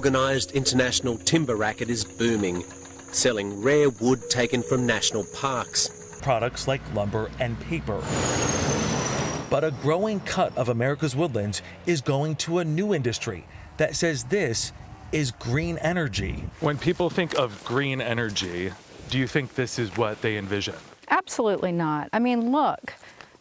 organised international timber racket is booming, selling rare wood taken from national parks. Products like lumber and paper. But a growing cut of America's woodlands is going to a new industry that says this is green energy. When people think of green energy, do you think this is what they envision? Absolutely not. I mean, look,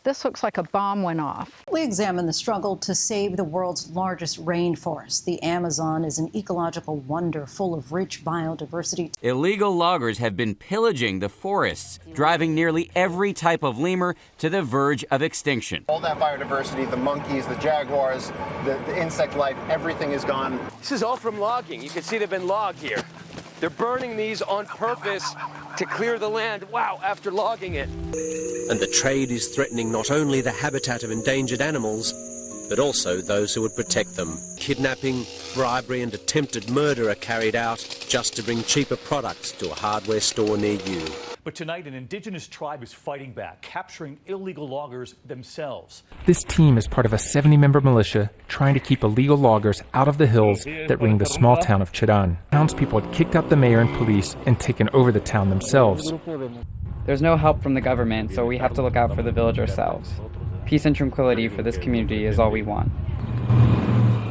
this looks like a bomb went off. We examine the struggle to save the world's largest rainforest. The Amazon is an ecological wonder full of rich biodiversity. Illegal loggers have been pillaging the forests, driving nearly every type of lemur to the verge of extinction. All that biodiversity, the monkeys, the jaguars, the insect life, everything is gone. This is all from logging. You can see they've been logged here. They're burning these on purpose to clear the land, wow, after logging it. And the trade is threatening not only the habitat of endangered animals, but also those who would protect them. Kidnapping, bribery and attempted murder are carried out just to bring cheaper products to a hardware store near you. But tonight, an indigenous tribe is fighting back, capturing illegal loggers themselves. This team is part of a 70-member militia trying to keep illegal loggers out of the hills that ring the small town of Cherán. Townspeople had kicked out the mayor and police and taken over the town themselves. There's no help from the government, so we have to look out for the village ourselves. Peace and tranquility for this community is all we want.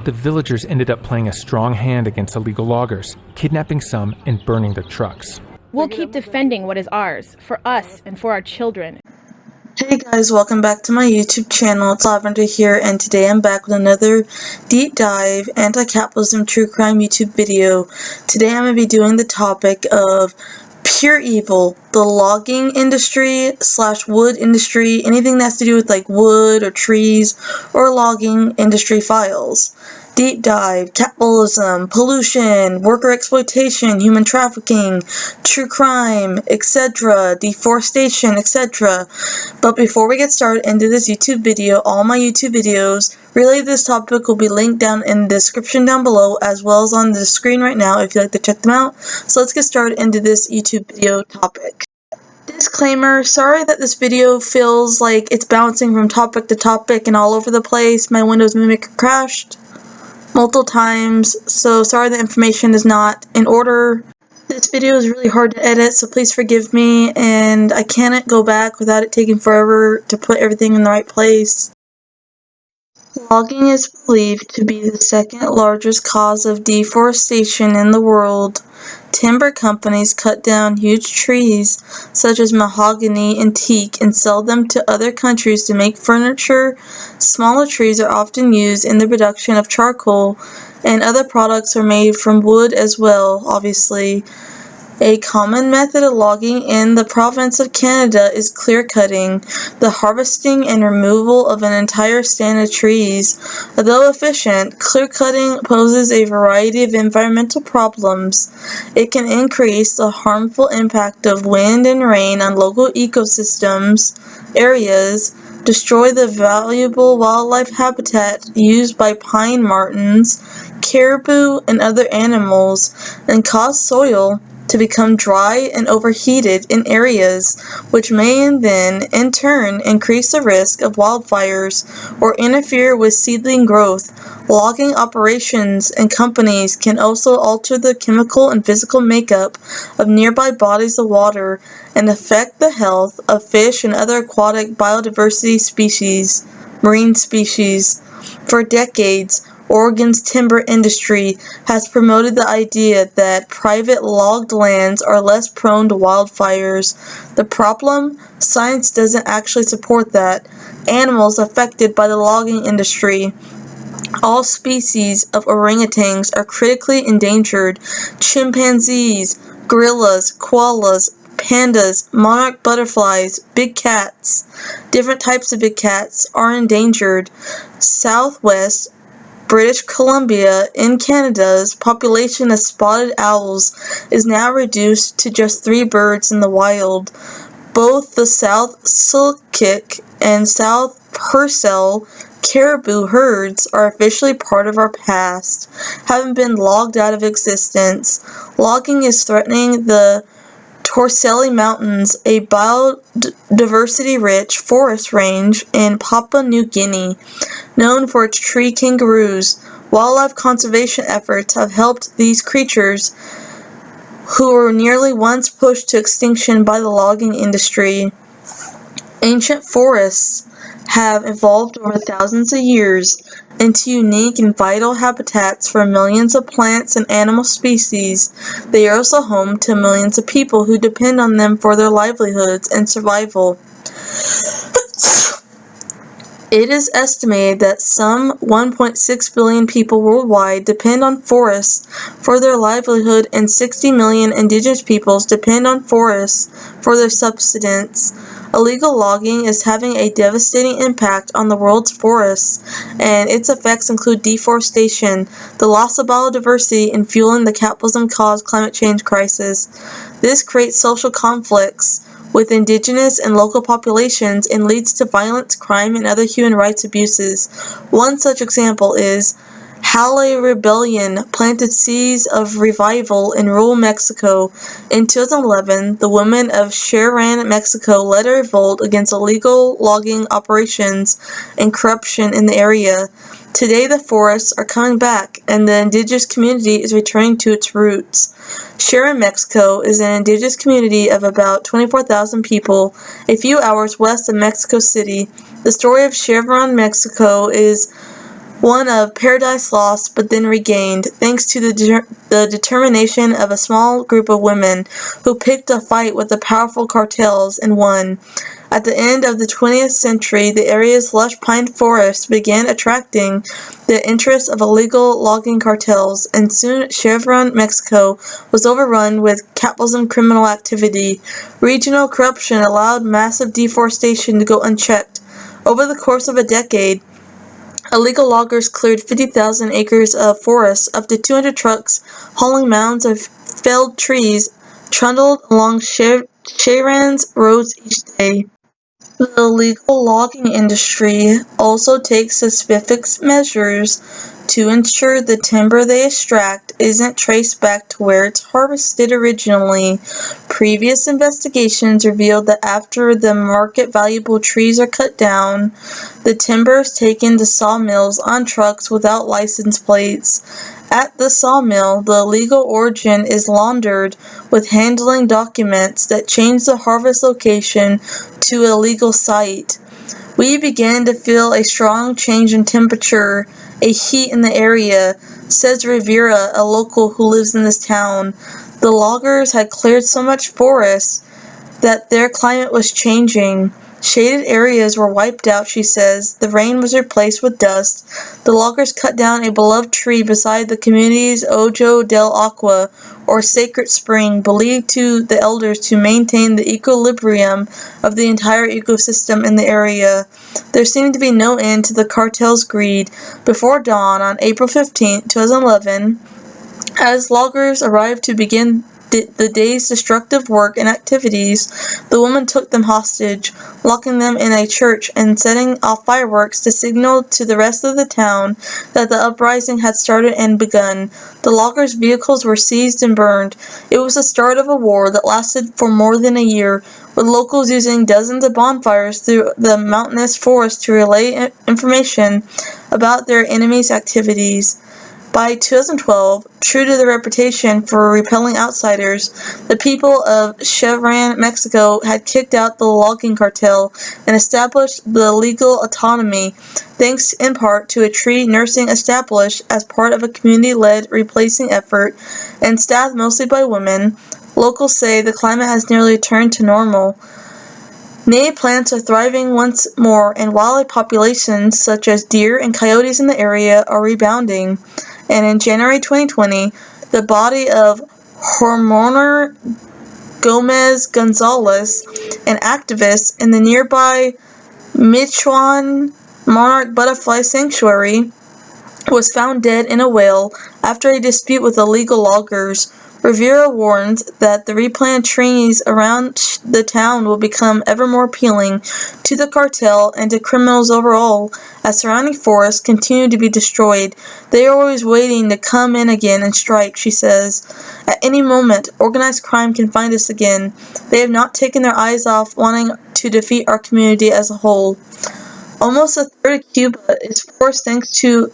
The villagers ended up playing a strong hand against illegal loggers, kidnapping some and burning their trucks. We'll keep defending what is ours, for us and for our children. Hey guys, welcome back to my YouTube channel. It's Lavender here, and today I'm back with another deep dive anti-capitalism true crime YouTube video. Today I'm going to be doing the topic of pure evil, the logging industry / wood industry, anything that has to do with like wood or trees or logging industry files. Deep dive, capitalism, pollution, worker exploitation, human trafficking, true crime, etc., deforestation, etc. But before we get started into this YouTube video, all my YouTube videos related to this topic will be linked down in the description down below, as well as on the screen right now if you'd like to check them out. So let's get started into this YouTube video topic. Disclaimer, sorry that this video feels like it's bouncing from topic to topic and all over the place. My Windows Mimic crashed multiple times, so sorry the information is not in order. This video is really hard to edit, so please forgive me, and I cannot go back without it taking forever to put everything in the right place. Logging is believed to be the second largest cause of deforestation in the world. Timber companies cut down huge trees such as mahogany and teak and sell them to other countries to make furniture. Smaller trees are often used in the production of charcoal, and other products are made from wood as well, obviously. A common method of logging in the province of Canada is clearcutting, the harvesting and removal of an entire stand of trees. Although efficient, clearcutting poses a variety of environmental problems. It can increase the harmful impact of wind and rain on local ecosystems, areas, destroy the valuable wildlife habitat used by pine martens, caribou, and other animals, and cause soil to become dry and overheated in areas, which may then, in turn, increase the risk of wildfires or interfere with seedling growth. Logging operations and companies can also alter the chemical and physical makeup of nearby bodies of water and affect the health of fish and other aquatic biodiversity species, marine species. For decades, Oregon's timber industry has promoted the idea that private logged lands are less prone to wildfires. The problem? Science doesn't actually support that. Animals affected by the logging industry. All species of orangutans are critically endangered. Chimpanzees, gorillas, koalas, pandas, monarch butterflies, big cats, different types of big cats are endangered. Southwest British Columbia in Canada's population of spotted owls is now reduced to just 3 birds in the wild. Both the South Selkirk and South Purcell caribou herds are officially part of our past, having been logged out of existence. Logging is threatening the Torricelli Mountains, a biodiversity-rich forest range in Papua New Guinea, known for its tree kangaroos. Wildlife conservation efforts have helped these creatures who were nearly once pushed to extinction by the logging industry. Ancient forests have evolved over thousands of years into unique and vital habitats for millions of plants and animal species. They are also home to millions of people who depend on them for their livelihoods and survival. It is estimated that some 1.6 billion people worldwide depend on forests for their livelihood, and 60 million indigenous peoples depend on forests for their subsistence. Illegal logging is having a devastating impact on the world's forests, and its effects include deforestation, the loss of biodiversity, and fueling the capitalism-caused climate change crisis. This creates social conflicts with indigenous and local populations and leads to violence, crime, and other human rights abuses. One such example is Halle Rebellion planted seeds of revival in rural Mexico. In 2011, the women of Cherán, Mexico led a revolt against illegal logging operations and corruption in the area. Today the forests are coming back, and the indigenous community is returning to its roots. Cherán, Mexico is an indigenous community of about 24,000 people, a few hours west of Mexico City. The story of Cherán, Mexico is one of paradise lost but then regained, thanks to the determination of a small group of women who picked a fight with the powerful cartels and won. At the end of the 20th century, the area's lush pine forests began attracting the interest of illegal logging cartels, and soon Cherán, Mexico was overrun with capitalism criminal activity. Regional corruption allowed massive deforestation to go unchecked. Over the course of a decade, illegal loggers cleared 50,000 acres of forest. Up to 200 trucks hauling mounds of felled trees trundled along Cherán's roads each day. The illegal logging industry also takes specific measures to ensure the timber they extract isn't traced back to where it's harvested originally. Previous investigations revealed that after the market valuable trees are cut down, the timber is taken to sawmills on trucks without license plates. At the sawmill, the legal origin is laundered with handling documents that change the harvest location to a legal site. We began to feel a strong change in temperature, a heat in the area, says Rivera, a local who lives in this town. The loggers had cleared so much forest that their climate was changing. Shaded areas were wiped out, she says. The rain was replaced with dust. The loggers cut down a beloved tree beside the community's Ojo del Agua, or sacred spring, believed to the elders to maintain the equilibrium of the entire ecosystem in the area. There seemed to be no end to the cartel's greed. Before dawn on April 15, 2011, as loggers arrived to begin the day's destructive work and activities, the woman took them hostage, locking them in a church and setting off fireworks to signal to the rest of the town that the uprising had started and begun. The loggers' vehicles were seized and burned. It was the start of a war that lasted for more than a year, with locals using dozens of bonfires through the mountainous forest to relay information about their enemies' activities. By 2012, true to their reputation for repelling outsiders, the people of Cherán, Mexico had kicked out the logging cartel and established the legal autonomy, thanks in part to a tree nursing established as part of a community-led replacing effort and staffed mostly by women. Locals say the climate has nearly turned to normal. Native plants are thriving once more, and wildlife populations such as deer and coyotes in the area are rebounding. And in January 2020, the body of Hormoner Gomez Gonzalez, an activist in the nearby Michoacan Monarch Butterfly Sanctuary, was found dead in a well after a dispute with illegal loggers. Rivera warns that the replanted trees around the town will become ever more appealing to the cartel and to criminals overall as surrounding forests continue to be destroyed. They are always waiting to come in again and strike, she says. At any moment, organized crime can find us again. They have not taken their eyes off wanting to defeat our community as a whole. Almost a third of Cuba is forest thanks to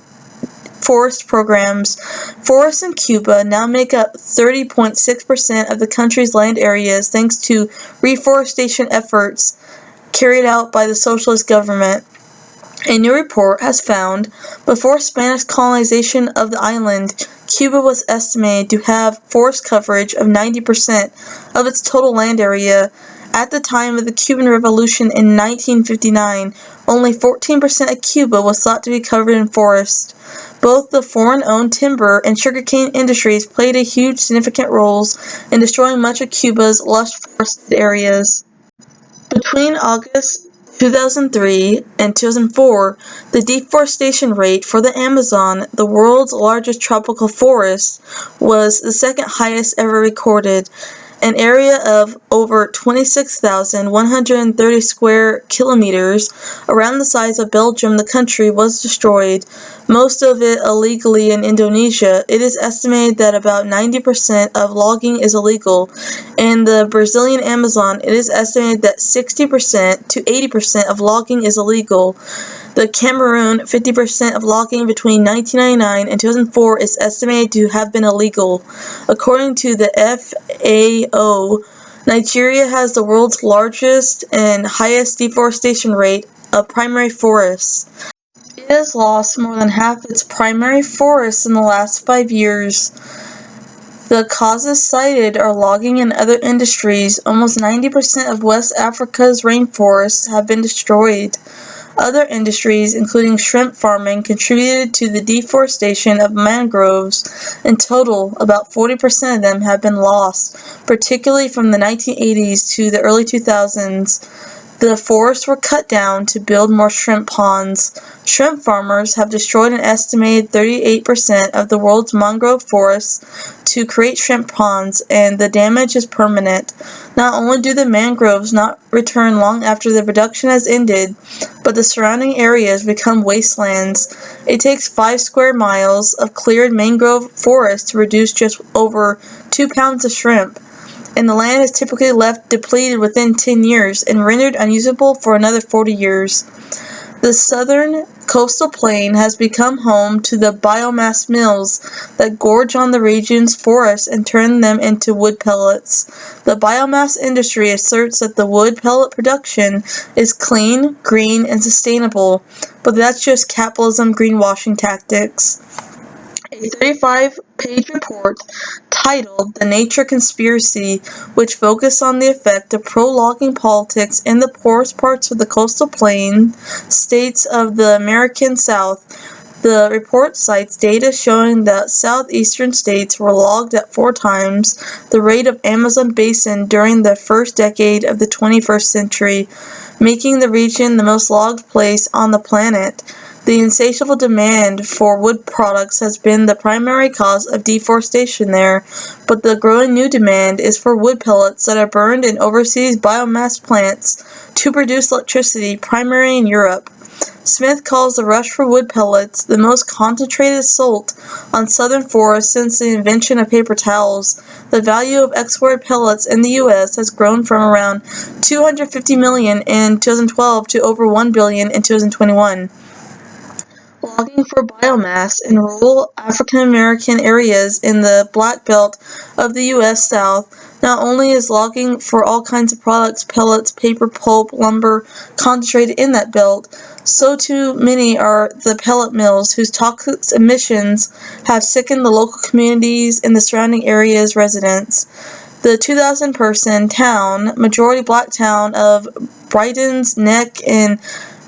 forest programs. Forests in Cuba now make up 30.6% of the country's land areas thanks to reforestation efforts carried out by the socialist government. A new report has found, before Spanish colonization of the island, Cuba was estimated to have forest coverage of 90% of its total land area. At the time of the Cuban Revolution in 1959, only 14% of Cuba was thought to be covered in forest. Both the foreign-owned timber and sugarcane industries played a huge significant roles in destroying much of Cuba's lush forested areas. Between August 2003 and 2004, the deforestation rate for the Amazon, the world's largest tropical forest, was the second highest ever recorded. An area of over 26,130 square kilometers, around the size of Belgium, the country was destroyed, most of it illegally in Indonesia. It is estimated that about 90% of logging is illegal. In the Brazilian Amazon, it is estimated that 60% to 80% of logging is illegal. The Cameroon, 50% of logging between 1999 and 2004 is estimated to have been illegal. According to the FAO, Nigeria has the world's largest and highest deforestation rate of primary forests. It has lost more than half its primary forests in the last 5 years. The causes cited are logging and other industries. Almost 90% of West Africa's rainforests have been destroyed. Other industries, including shrimp farming, contributed to the deforestation of mangroves. In total, about 40% of them have been lost, particularly from the 1980s to the early 2000s. The forests were cut down to build more shrimp ponds. Shrimp farmers have destroyed an estimated 38% of the world's mangrove forests to create shrimp ponds, and the damage is permanent. Not only do the mangroves not return long after the production has ended, but the surrounding areas become wastelands. It takes 5 square miles of cleared mangrove forest to produce just over 2 pounds of shrimp, and the land is typically left depleted within 10 years and rendered unusable for another 40 years. The southern coastal plain has become home to the biomass mills that gorge on the region's forests and turn them into wood pellets. The biomass industry asserts that the wood pellet production is clean, green, and sustainable, but that's just capitalism greenwashing tactics. A 35-page report titled The Nature Conspiracy, which focused on the effect of pro-logging politics in the poorest parts of the coastal plain states of the American South. The report cites data showing that southeastern states were logged at 4 times the rate of Amazon basin during the first decade of the 21st century, making the region the most logged place on the planet. The insatiable demand for wood products has been the primary cause of deforestation there, but the growing new demand is for wood pellets that are burned in overseas biomass plants to produce electricity, primarily in Europe. Smith calls the rush for wood pellets the most concentrated assault on southern forests since the invention of paper towels. The value of exported pellets in the U.S. has grown from around $250 million in 2012 to over $1 billion in 2021. Logging for biomass in rural African American areas in the Black Belt of the U.S. South. Not only is logging for all kinds of products, pellets, paper, pulp, lumber, concentrated in that belt, so too many are the pellet mills whose toxic emissions have sickened the local communities in the surrounding areas' residents. The 2,000-person town, majority black town of Brighton's Neck in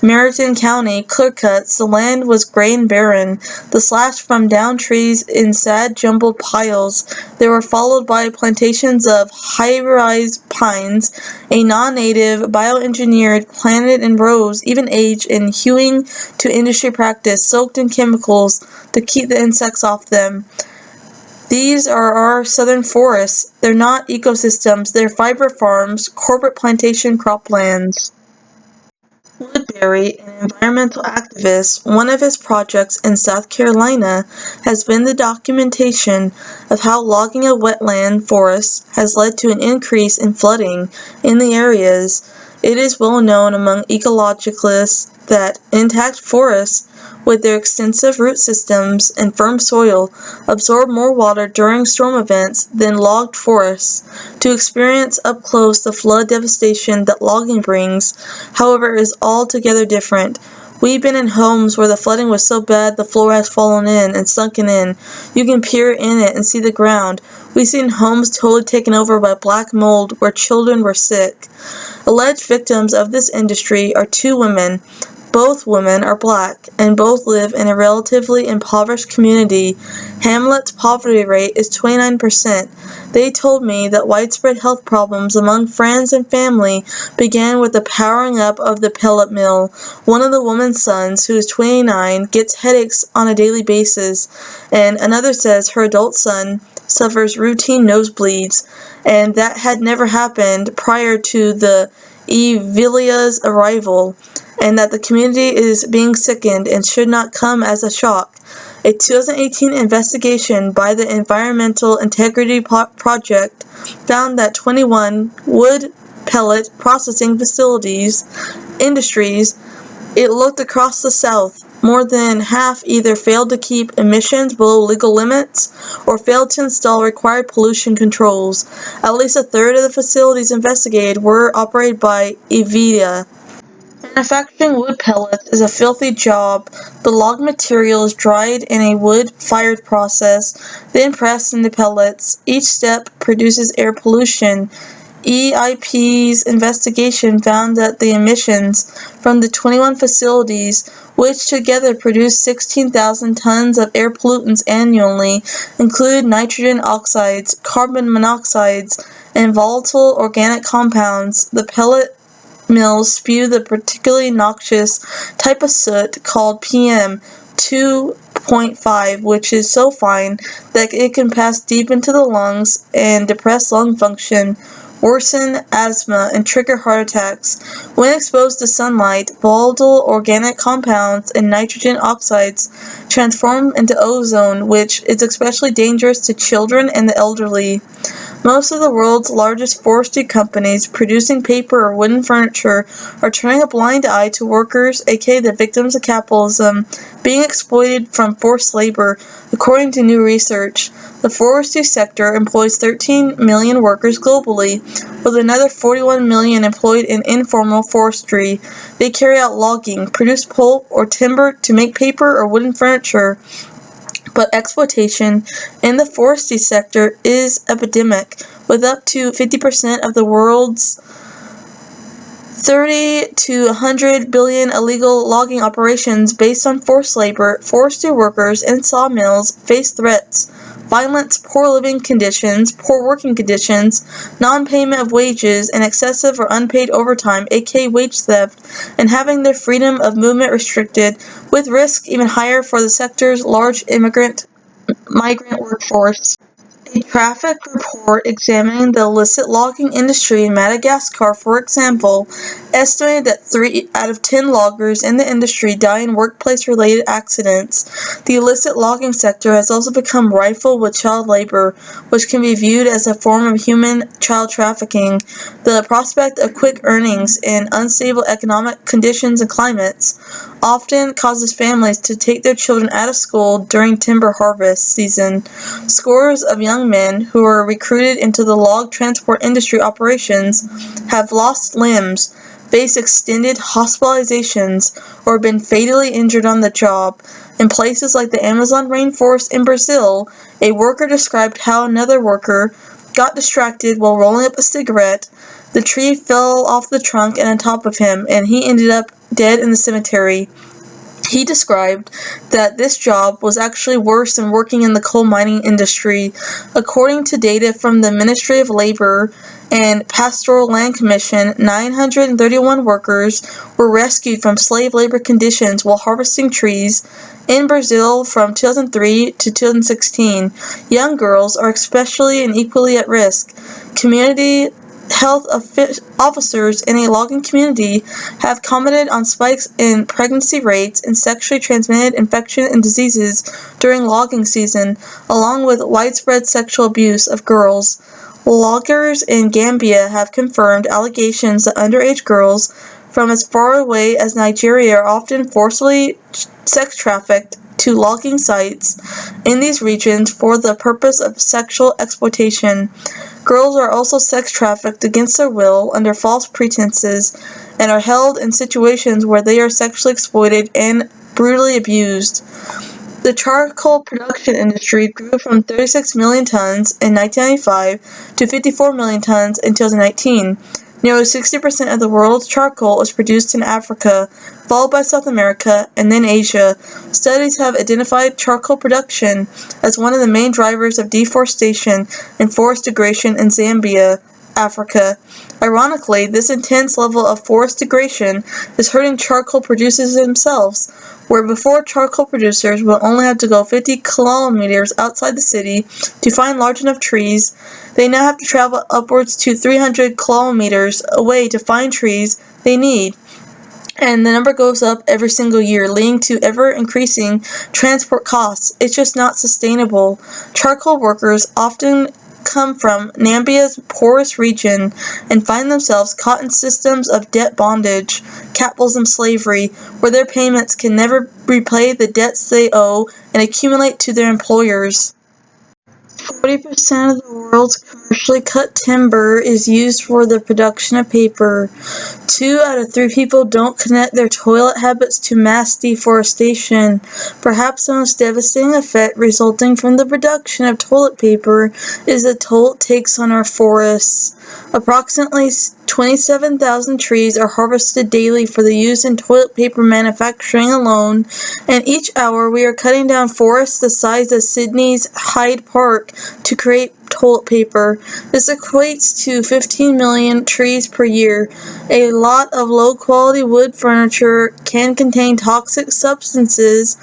Meriden County, clearcuts. The land was gray and barren. The slash from down trees in sad jumbled piles. They were followed by plantations of high-rise pines, a non-native, bioengineered, planted in rows, even aged in hewing to industry practice, soaked in chemicals to keep the insects off them. These are our southern forests. They're not ecosystems, they're fiber farms, corporate plantation croplands. Woodbury, an environmental activist, one of his projects in South Carolina has been the documentation of how logging of wetland forests has led to an increase in flooding in the areas. It is well known among ecologicalists that intact forests with their extensive root systems and firm soil, absorb more water during storm events than logged forests. To experience up close the flood devastation that logging brings, however, is altogether different. We've been in homes where the flooding was so bad the floor has fallen in and sunken in. You can peer in it and see the ground. We've seen homes totally taken over by black mold where children were sick. Alleged victims of this industry are 2 women. Both women are black, and both live in a relatively impoverished community. Hamlet's poverty rate is 29%. They told me that widespread health problems among friends and family began with the powering up of the pellet mill. One of the woman's sons, who is 29, gets headaches on a daily basis, and another says her adult son suffers routine nosebleeds, and that had never happened prior to the Evilia's arrival, and that the community is being sickened and should not come as a shock. A 2018 investigation by the Environmental Integrity Project found that 21 wood pellet processing industries, it looked across the South. More than half either failed to keep emissions below legal limits or failed to install required pollution controls. At least a third of the facilities investigated were operated by Evida. Manufacturing wood pellets is a filthy job. The log material is dried in a wood-fired process, then pressed into pellets. Each step produces air pollution. EIP's investigation found that the emissions from the 21 facilities, which together produce 16,000 tons of air pollutants annually, include nitrogen oxides, carbon monoxides, and volatile organic compounds. The pellet mills spew the particularly noxious type of soot called PM 2.5, which is so fine that it can pass deep into the lungs and depress lung function, worsen asthma, and trigger heart attacks. When exposed to sunlight, volatile organic compounds and nitrogen oxides transform into ozone, which is especially dangerous to children and the elderly. Most of the world's largest forestry companies producing paper or wooden furniture are turning a blind eye to workers, aka the victims of capitalism, being exploited from forced labor, according to new research. The forestry sector employs 13 million workers globally, with another 41 million employed in informal forestry. They carry out logging, produce pulp or timber to make paper or wooden furniture. But exploitation in the forestry sector is epidemic, with up to 50% of the world's 30 to 100 billion illegal logging operations based on forced labor. Forestry workers in sawmills face threats, violence, poor living conditions, poor working conditions, non-payment of wages, and excessive or unpaid overtime, aka wage theft, and having their freedom of movement restricted, with risk even higher for the sector's large migrant workforce. A traffic report examining the illicit logging industry in Madagascar, for example, estimated that 3 out of 10 loggers in the industry die in workplace-related accidents. The illicit logging sector has also become rife with child labor, which can be viewed as a form of human child trafficking. The prospect of quick earnings in unstable economic conditions and climates often causes families to take their children out of school during timber harvest season. Scores of young men who are recruited into the log transport industry operations have lost limbs, faced extended hospitalizations, or been fatally injured on the job. In places like the Amazon rainforest in Brazil, a worker described how another worker got distracted while rolling up a cigarette. The tree fell off the trunk and on top of him, and he ended up dead in the cemetery. He described that this job was actually worse than working in the coal mining industry. According to data from the Ministry of Labor and Pastoral Land Commission, 931 workers were rescued from slave labor conditions while harvesting trees in Brazil from 2003 to 2016. Young girls are especially and equally at risk. Community health officers in a logging community have commented on spikes in pregnancy rates and sexually transmitted infections and diseases during logging season, along with widespread sexual abuse of girls. Loggers in Gambia have confirmed allegations that underage girls from as far away as Nigeria are often forcibly sex trafficked to logging sites in these regions for the purpose of sexual exploitation. Girls are also sex trafficked against their will under false pretenses and are held in situations where they are sexually exploited and brutally abused. The charcoal production industry grew from 36 million tons in 1995 to 54 million tons in 2019. Nearly 60% of the world's charcoal is produced in Africa, followed by South America, and then Asia. Studies have identified charcoal production as one of the main drivers of deforestation and forest degradation in Zambia, Africa. Ironically, this intense level of forest degradation is hurting charcoal producers themselves, where before charcoal producers will only have to go 50 kilometers outside the city to find large enough trees. They now have to travel upwards to 300 kilometers away to find trees they need. And the number goes up every single year, leading to ever-increasing transport costs. It's just not sustainable. Charcoal workers often come from Namibia's poorest region and find themselves caught in systems of debt bondage, capitalism slavery, where their payments can never repay the debts they owe and accumulate to their employers. 40% of the world's commercially cut timber is used for the production of paper. 2 out of 3 people don't connect their toilet habits to mass deforestation. Perhaps the most devastating effect resulting from the production of toilet paper is the toll it takes on our forests. Approximately 27,000 trees are harvested daily for the use in toilet paper manufacturing alone, and each hour we are cutting down forests the size of Sydney's Hyde Park to create toilet paper. This equates to 15 million trees per year. A lot of low-quality wood furniture can contain toxic substances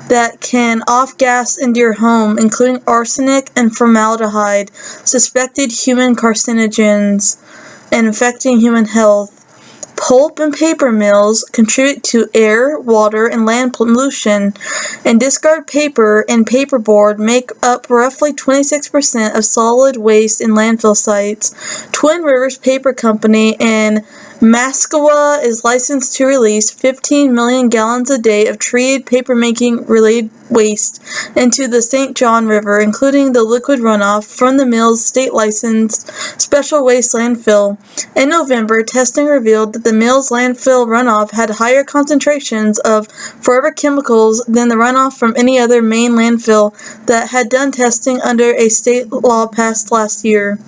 that can off-gas into your home, including arsenic and formaldehyde, suspected human carcinogens, and affecting human health. Pulp and paper mills contribute to air, water, and land pollution, and discarded paper and paperboard make up roughly 26% of solid waste in landfill sites. Twin Rivers Paper Company in Massawa is licensed to release 15 million gallons a day of treated papermaking related waste into the St. John River, including the liquid runoff from the mill's state-licensed special waste landfill. In November, testing revealed that the mill's landfill runoff had higher concentrations of forever chemicals than the runoff from any other main landfill that had done testing under a state law passed last year.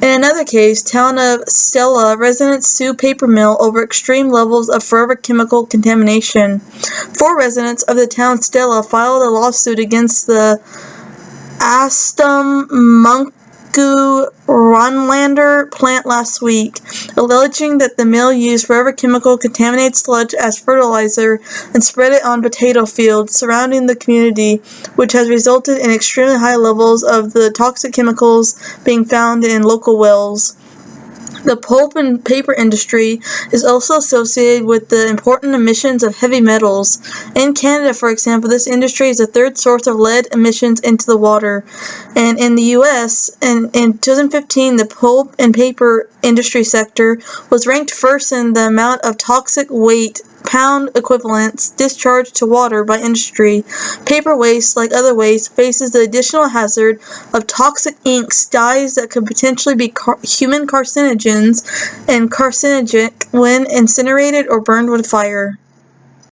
In another case, town of Stella, residents sue paper mill over extreme levels of forever chemical contamination. 4 residents of the town Stella filed a lawsuit against the Astum Munku Runlander plant last week, alleging that the mill used forever chemical contaminated sludge as fertilizer and spread it on potato fields surrounding the community, which has resulted in extremely high levels of the toxic chemicals being found in local wells. The pulp and paper industry is also associated with the important emissions of heavy metals. In Canada, for example, this industry is the 3rd source of lead emissions into the water. And in the U.S., in 2015, the pulp and paper industry sector was ranked first in the amount of toxic weight pound equivalents discharged to water by industry. Paper waste, like other waste, faces the additional hazard of toxic inks, dyes that could potentially be human carcinogens and carcinogenic when incinerated or burned with fire.